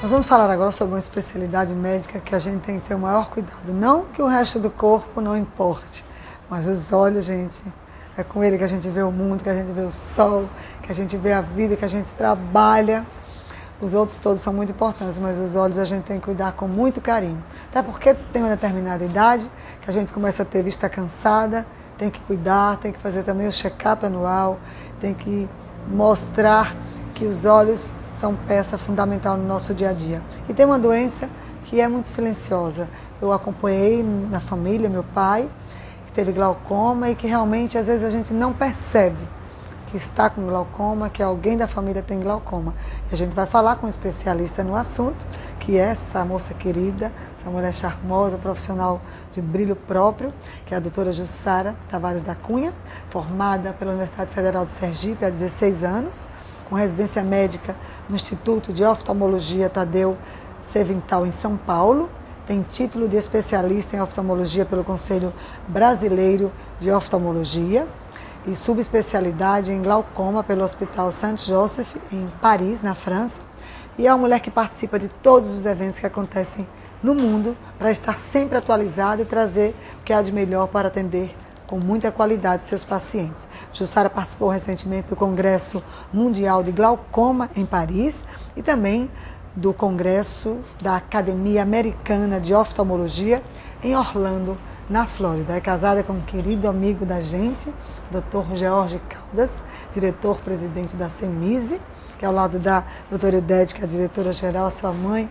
Nós vamos falar agora sobre uma especialidade médica que a gente tem que ter o maior cuidado. Não que o resto do corpo não importe, mas os olhos, gente, é com ele que a gente vê o mundo, que a gente vê o sol, que a gente vê a vida, que a gente trabalha. Os outros todos são muito importantes, mas os olhos a gente tem que cuidar com muito carinho. Até porque tem uma determinada idade que a gente começa a ter vista cansada, tem que cuidar, tem que fazer também o check-up anual, tem que mostrar que os olhos são peça fundamental no nosso dia a dia. E tem uma doença que é muito silenciosa. Eu acompanhei na família, meu pai, que teve glaucoma e que realmente às vezes a gente não percebe que está com glaucoma, que alguém da família tem glaucoma. E a gente vai falar com um especialista no assunto, que é essa moça querida, essa mulher charmosa, profissional de brilho próprio, que é a doutora Jussara Tavares da Cunha, formada pela Universidade Federal de Sergipe há 16 anos, com residência médica no Instituto de Oftalmologia Tadeu Sevintal, em São Paulo. Tem título de especialista em oftalmologia pelo Conselho Brasileiro de Oftalmologia e subespecialidade em glaucoma pelo Hospital Saint-Joseph, em Paris, na França. E é uma mulher que participa de todos os eventos que acontecem no mundo para estar sempre atualizada e trazer o que há de melhor para atender com muita qualidade seus pacientes. Jussara participou recentemente do Congresso Mundial de Glaucoma em Paris e também do Congresso da Academia Americana de Oftalmologia em Orlando, na Flórida. É casada com um querido amigo da gente, Dr. George Caldas, diretor-presidente da CEMISE, que ao lado da doutora Idete, que é a diretora-geral, a sua mãe,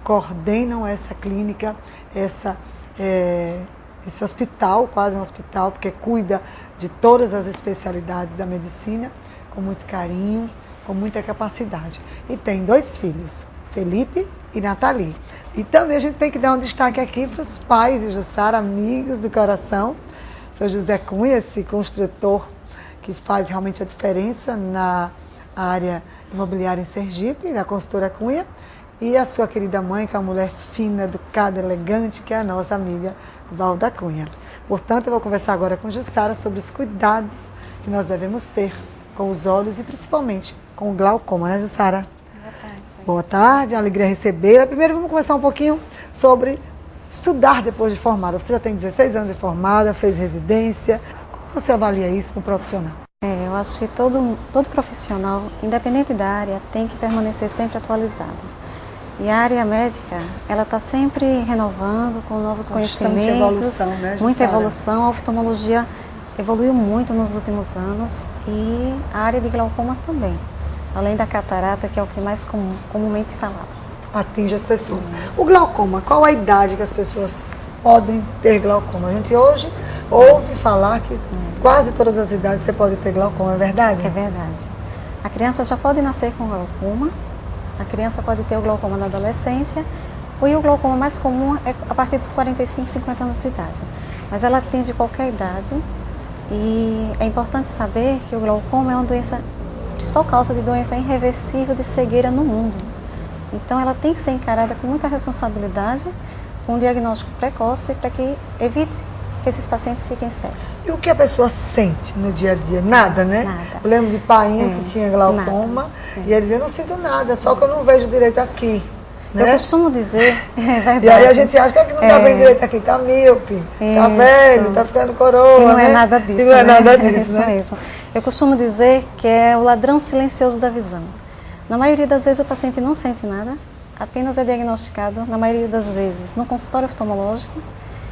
coordenam essa clínica, esse hospital, quase um hospital, porque cuida de todas as especialidades da medicina, com muito carinho, com muita capacidade. E tem 2 filhos, Felipe e Nathalie. E também a gente tem que dar um destaque aqui para os pais de Jussara, amigos do coração. Sou José Cunha, esse construtor que faz realmente a diferença na área imobiliária em Sergipe, na consultora Cunha. E a sua querida mãe, que é uma mulher fina, educada, elegante, que é a nossa amiga Valda Cunha. Portanto, eu vou conversar agora com Jussara sobre os cuidados que nós devemos ter com os olhos e principalmente com o glaucoma, né, Jussara? Boa tarde. Boa tarde, é uma alegria recebê-la. Primeiro vamos conversar um pouquinho sobre estudar depois de formada. Você já tem 16 anos de formada, fez residência. Como você avalia isso como profissional? Eu acho que todo profissional, independente da área, tem que permanecer sempre atualizado. E a área médica, ela está sempre renovando com novos conhecimentos, evolução, né, Jussara? Muita evolução. A oftalmologia evoluiu muito nos últimos anos e a área de glaucoma também, além da catarata, que é o que mais comumente falado. Atinge as pessoas. O glaucoma, qual a idade que as pessoas podem ter glaucoma? A gente hoje ouve falar que quase todas as idades você pode ter glaucoma, é verdade? É verdade. A criança já pode nascer com glaucoma. A criança pode ter o glaucoma na adolescência, e o glaucoma mais comum é a partir dos 45, 50 anos de idade. Mas ela atinge qualquer idade e é importante saber que o glaucoma é uma doença, principal causa de doença irreversível de cegueira no mundo. Então ela tem que ser encarada com muita responsabilidade, com um diagnóstico precoce para que evite que esses pacientes fiquem cegos. E o que a pessoa sente no dia a dia? Nada, né? Nada. Eu lembro de painho que tinha glaucoma e ele dizia, eu não sinto nada, só que eu não vejo direito aqui. Né? Eu costumo dizer, é verdade. E aí a gente acha que não está bem direito aqui, está míope, está velho, está ficando coroa. E não né? é nada disso. E não é nada disso, Isso né? mesmo. Eu costumo dizer que é o ladrão silencioso da visão. Na maioria das vezes o paciente não sente nada, apenas é diagnosticado, na maioria das vezes, no consultório oftalmológico.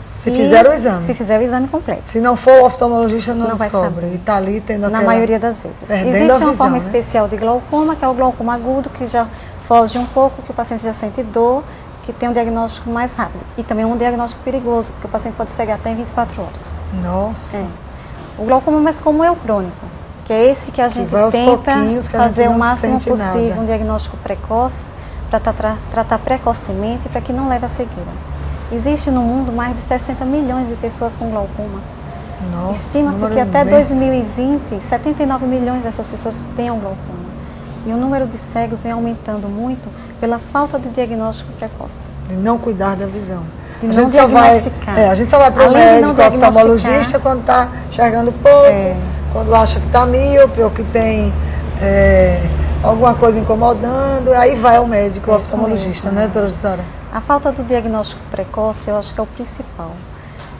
Se fizer o exame. Se fizer o exame completo. Se não for o oftalmologista, não vai descobre. saber. E está ali tendo aquela... Na maioria das vezes. Perdendo Existe a uma visão, forma né? especial de glaucoma, que é o glaucoma agudo, que já foge um pouco, que o paciente já sente dor, que tem um diagnóstico mais rápido. E também um diagnóstico perigoso, porque o paciente pode cegar até em 24 horas. Nossa. O glaucoma mais comum é o crônico, que é esse que a gente tenta fazer o máximo possível, um diagnóstico precoce, para tratar precocemente, para que não leve à cegueira. Existe no mundo mais de 60 milhões de pessoas com glaucoma. Estima-se que até 2020, 79 milhões dessas pessoas tenham glaucoma. E o número de cegos vem aumentando muito pela falta de diagnóstico precoce. De não cuidar da visão. De não diagnosticar. A gente só vai para o médico, oftalmologista, quando está enxergando pouco, quando acha que está míope ou que tem alguma coisa incomodando, aí vai ao médico, ao Isso oftalmologista, mesmo, né, doutora Jussara? A falta do diagnóstico precoce, eu acho que é o principal.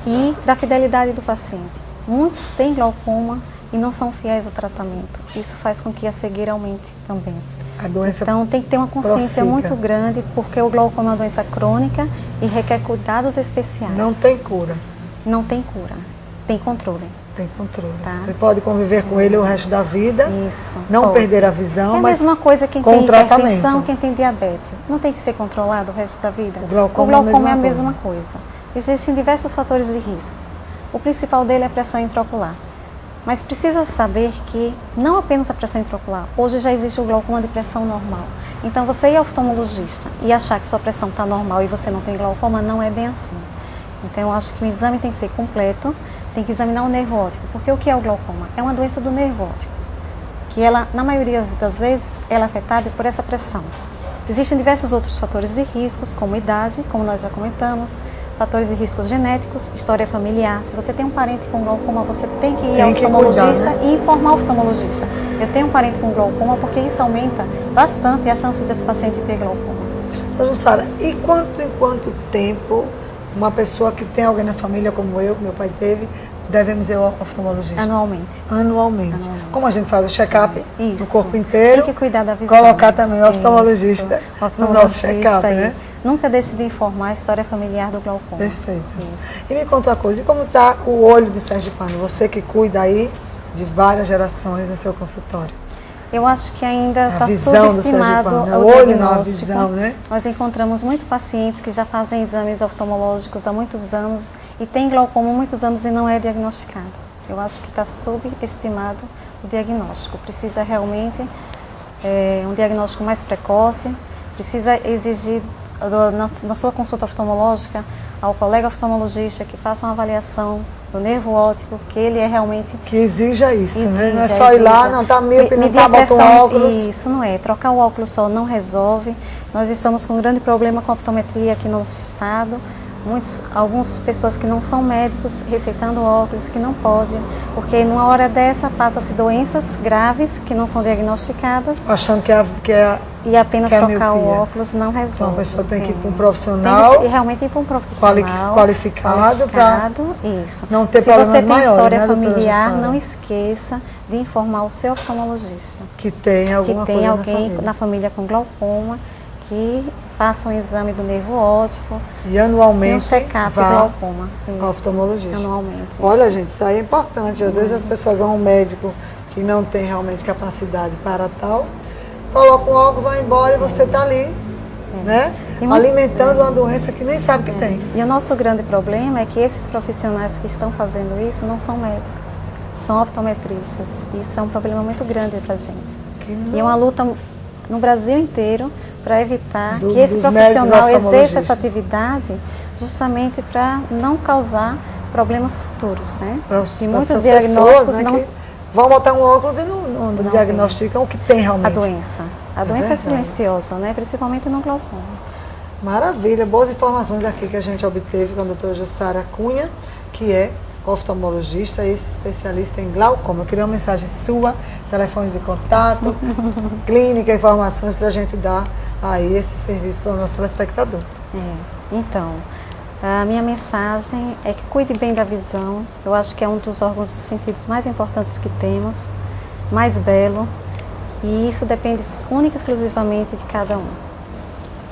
E da fidelidade do paciente. Muitos têm glaucoma e não são fiéis ao tratamento. Isso faz com que a cegueira aumente também. A doença Então tem que ter uma consciência prossiga. muito grande, porque o glaucoma é uma doença crônica e requer cuidados especiais. Não tem cura, Não tem cura, tem controle. tem controle. Tá. Você pode conviver com ele o resto da vida, Isso. não pode. perder a visão, É a mas mesma coisa quem com tem o tratamento. hipertensão, quem tem diabetes. Não tem que ser controlado o resto da vida? O glaucoma é a mesma coisa. Existem diversos fatores de risco. O principal dele é a pressão intraocular. Mas precisa saber que não apenas a pressão intraocular. Hoje já existe o glaucoma de pressão normal. Então você ir ao oftalmologista e achar que sua pressão está normal e você não tem glaucoma, não é bem assim. Então eu acho que o exame tem que ser completo, tem que examinar o nervo óptico. Porque o que é o glaucoma? É uma doença do nervo óptico, que ela, na maioria das vezes, ela é afetada por essa pressão. Existem diversos outros fatores de riscos, como idade, como nós já comentamos, fatores de riscos genéticos, história familiar. Se você tem um parente com glaucoma, você tem que ir ao oftalmologista e informar o oftalmologista. Eu tenho um parente com glaucoma porque isso aumenta bastante a chance desse paciente ter glaucoma. Então, Jussara, e em quanto tempo uma pessoa que tem alguém na família, como eu, que meu pai teve, devemos ir ao oftalmologista? Anualmente. Anualmente. Como a gente faz o check-up no corpo Tem inteiro, que cuidar da visão. colocar também o oftalmologista no nosso check-up, né? Nunca deixe de informar a história familiar do glaucoma. Perfeito. Isso. E me conta uma coisa, e como está o olho do sergipano? Você que cuida aí de várias gerações no seu consultório. Eu acho que ainda está visão do subestimado sergipano, né? o O olho diagnóstico. na visão, né? Nós encontramos muitos pacientes que já fazem exames oftalmológicos há muitos anos e têm glaucoma há muitos anos e não é diagnosticado. Eu acho que está subestimado o diagnóstico. Precisa realmente um diagnóstico mais precoce, precisa exigir na sua consulta oftalmológica ao colega oftalmologista que faça uma avaliação do nervo óptico, que ele é realmente... Que exija isso, né? Não é só ir lá, não está míope, não está botando óculos. Isso não é. Trocar o óculos só não resolve. Nós estamos com um grande problema com a optometria aqui no nosso estado. Algumas pessoas que não são médicos receitando óculos que não podem, porque numa hora dessa passa-se doenças graves que não são diagnosticadas. Achando que é e apenas trocar o óculos não resolve. Então a pessoa tem que ir para um profissional. E realmente ir para um profissional qualificado para isso. Não ter Se problemas você tem maiores, história né, familiar, não esqueça de informar o seu oftalmologista. Que tem alguma que tem coisa alguém na família com glaucoma, que faça um exame do nervo óptico. E anualmente um check-up glaucoma. Ao oftalmologista. Anualmente. Olha, gente, isso aí é importante. Às vezes as pessoas vão a um médico que não tem realmente capacidade para tal, coloca um óculos, vai embora e você está ali, né? Alimentando uma doença que nem sabe que tem. E o nosso grande problema é que esses profissionais que estão fazendo isso não são médicos, são optometristas. E isso é um problema muito grande para a gente. E é uma luta no Brasil inteiro para evitar que esse profissional exerça essa atividade justamente para não causar problemas futuros, né? E muitos diagnósticos pessoas, né, não vão botar um óculos e não diagnosticam o que tem realmente. a doença. A doença é silenciosa, né? Principalmente no glaucoma. Maravilha, boas informações aqui que a gente obteve com a doutora Jussara Cunha, que é oftalmologista e especialista em glaucoma. Eu queria uma mensagem sua, telefone de contato, clínica, informações para a gente dar aí esse serviço para o nosso telespectador. Então, a minha mensagem é que cuide bem da visão. Eu acho que é um dos órgãos dos sentidos mais importantes que temos, mais belo, e isso depende única e exclusivamente de cada um.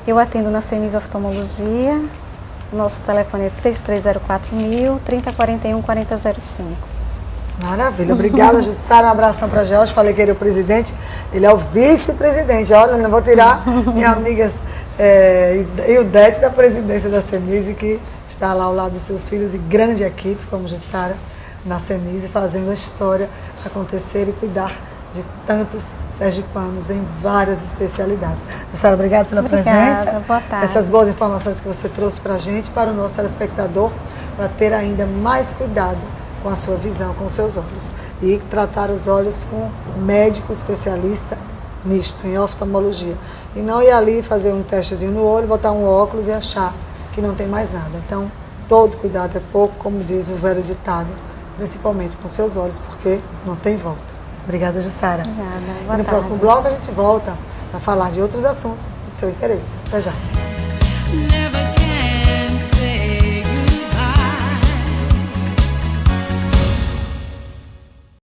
Eu atendo na CEMIS Oftalmologia. Nosso telefone é 3304.000, 3041-4005. Maravilha, obrigada, Jussara. Um abração para Jorge. Falei que ele é o presidente, ele é o vice-presidente. Olha, não vou tirar minha amiga Ildete da presidência da CEMIS, que está lá ao lado dos seus filhos e grande equipe, como Jussara, na CEMIS, fazendo a história acontecer e cuidar de tantos sergipanos em várias especialidades. Jussara, obrigada pela presença. Boa tarde. Essas boas informações que você trouxe para a gente, para o nosso telespectador, para ter ainda mais cuidado com a sua visão, com os seus olhos. E tratar os olhos com um médico especialista nisto, em oftalmologia. E não ir ali fazer um testezinho no olho, botar um óculos e achar que não tem mais nada. Então, todo cuidado é pouco, como diz o velho ditado, principalmente com seus olhos, porque não tem volta. Obrigada, Jussara. Obrigada. E Boa no tarde. próximo bloco a gente volta para falar de outros assuntos do seu interesse. Até já. Never